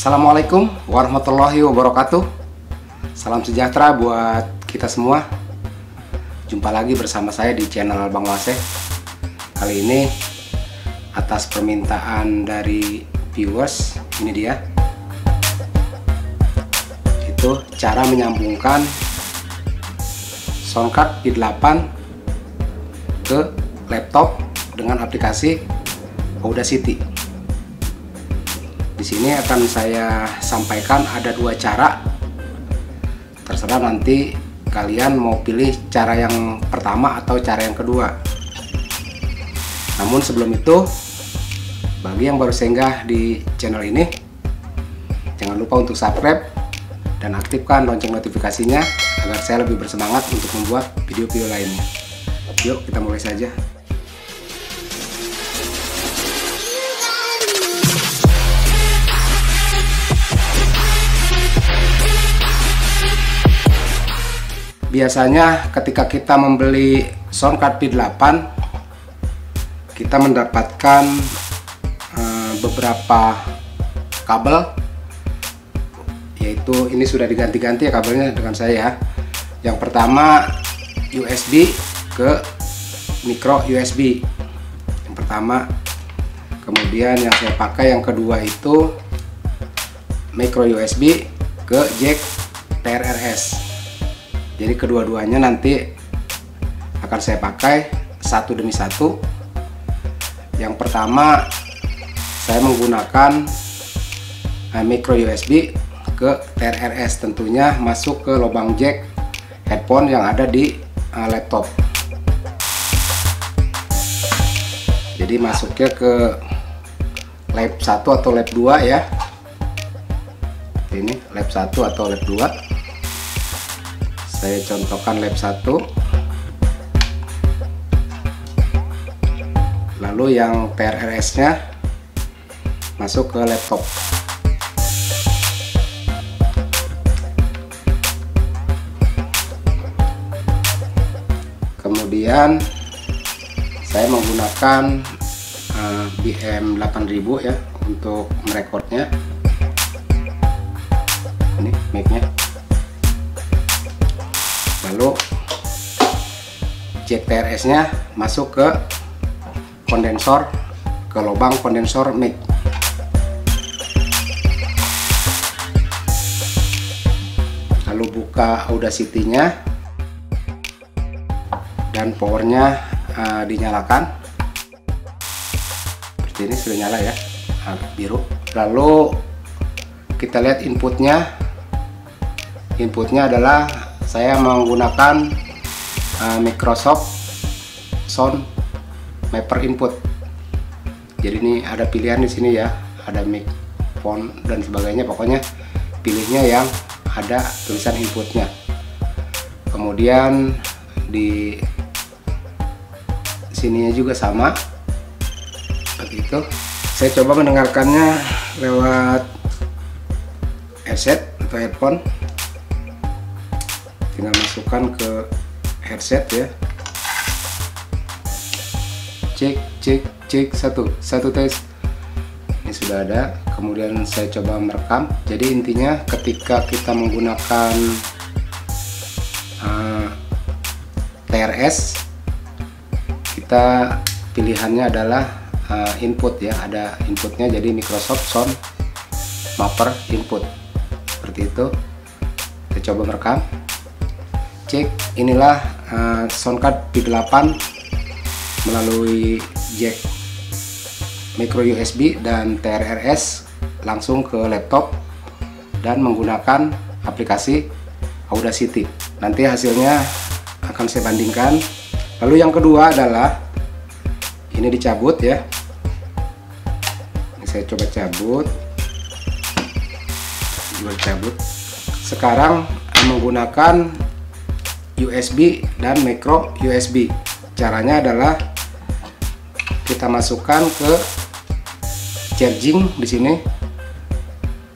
Assalamualaikum warahmatullahi wabarakatuh. Salam sejahtera buat kita semua. Jumpa lagi bersama saya di channel Bang Waseh. Kali ini atas permintaan dari viewers, ini dia. Itu cara menyambungkan soundcard P8 ke laptop dengan aplikasi Audacity. Di sini akan saya sampaikan ada dua cara. Terserah nanti kalian mau pilih cara yang pertama atau cara yang kedua. Namun sebelum itu, bagi yang baru singgah di channel ini, jangan lupa untuk subscribe dan aktifkan lonceng notifikasinya agar saya lebih bersemangat untuk membuat video-video lainnya. Yuk kita mulai saja. Biasanya ketika kita membeli soundcard P8, kita mendapatkan beberapa kabel, yaitu ini sudah diganti-ganti ya kabelnya dengan saya. Yang pertama USB ke micro USB, yang pertama. Kemudian yang saya pakai yang kedua itu micro USB ke jack TRRS. Jadi kedua-duanya nanti akan saya pakai satu demi satu. Yang pertama saya menggunakan micro USB ke TRRS, tentunya masuk ke lubang jack headphone yang ada di laptop. Jadi masuknya ke lab 1 atau lab 2 ya. Ini lab 1 atau lab 2. Saya contohkan lab 1. Lalu yang TRRS nya masuk ke laptop. Kemudian saya menggunakan BM8000 ya untuk merekodnya. Ini mic-nya. Lalu jack TRS nya masuk ke kondensor, ke lubang kondensor mic. Lalu buka Audacity nya dan powernya dinyalakan. Seperti ini sudah nyala ya, biru. Lalu kita lihat inputnya. Inputnya adalah saya menggunakan Microsoft Sound Mapper Input. Jadi ini ada pilihan di sini ya, ada mic, font dan sebagainya. Pokoknya pilihnya yang ada tulisan inputnya. Kemudian di sininya juga sama seperti itu. Saya coba mendengarkannya lewat headset atau headphone. Tinggal masukkan ke headset ya. Cek satu tes. Ini sudah ada. Kemudian saya coba merekam. Jadi intinya ketika kita menggunakan TRS, kita pilihannya adalah input ya. Ada inputnya, jadi Microsoft Sound Mapper Input seperti itu. Kita coba merekam. Cek, inilah soundcard P8 melalui jack micro USB dan TRRS langsung ke laptop dan menggunakan aplikasi Audacity. Nanti hasilnya akan saya bandingkan. Lalu yang kedua adalah ini dicabut ya. Ini saya coba cabut. Sekarang menggunakan USB dan micro USB. Caranya adalah kita masukkan ke charging di sini.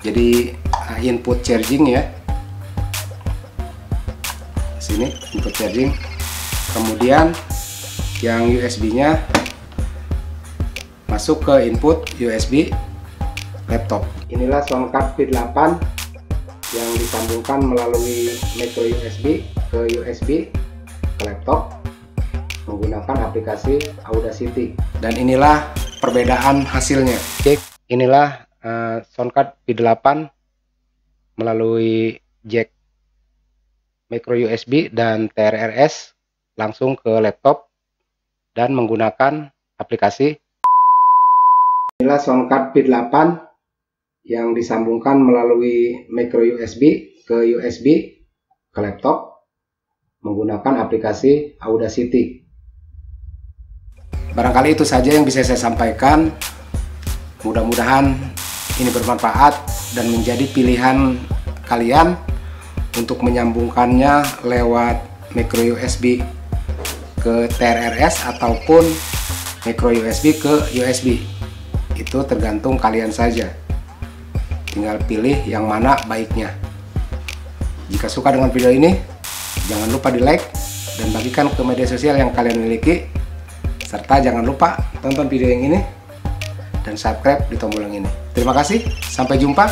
Jadi input charging ya. Sini input charging. Kemudian yang USB-nya masuk ke input USB. laptop. Inilah soundcard V8 yang disambungkan melalui micro USB ke USB ke laptop menggunakan aplikasi Audacity. Dan inilah perbedaan hasilnya. Oke, inilah soundcard V8 melalui jack micro USB dan TRRS langsung ke laptop dan menggunakan aplikasi. Inilah soundcard V8 yang disambungkan melalui micro USB ke USB ke laptop menggunakan aplikasi Audacity. Barangkali itu saja yang bisa saya sampaikan. Mudah-mudahan ini bermanfaat dan menjadi pilihan kalian untuk menyambungkannya lewat micro USB ke TRRS ataupun micro USB ke USB. Itu tergantung kalian saja. Tinggal pilih yang mana baiknya. Jika suka dengan video ini, jangan lupa di like dan bagikan ke media sosial yang kalian miliki. Serta jangan lupa tonton video yang ini dan subscribe di tombol yang ini. Terima kasih, sampai jumpa.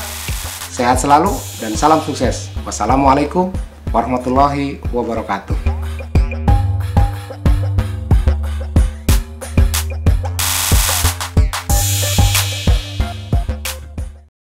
Sehat selalu dan salam sukses. Wassalamualaikum warahmatullahi wabarakatuh.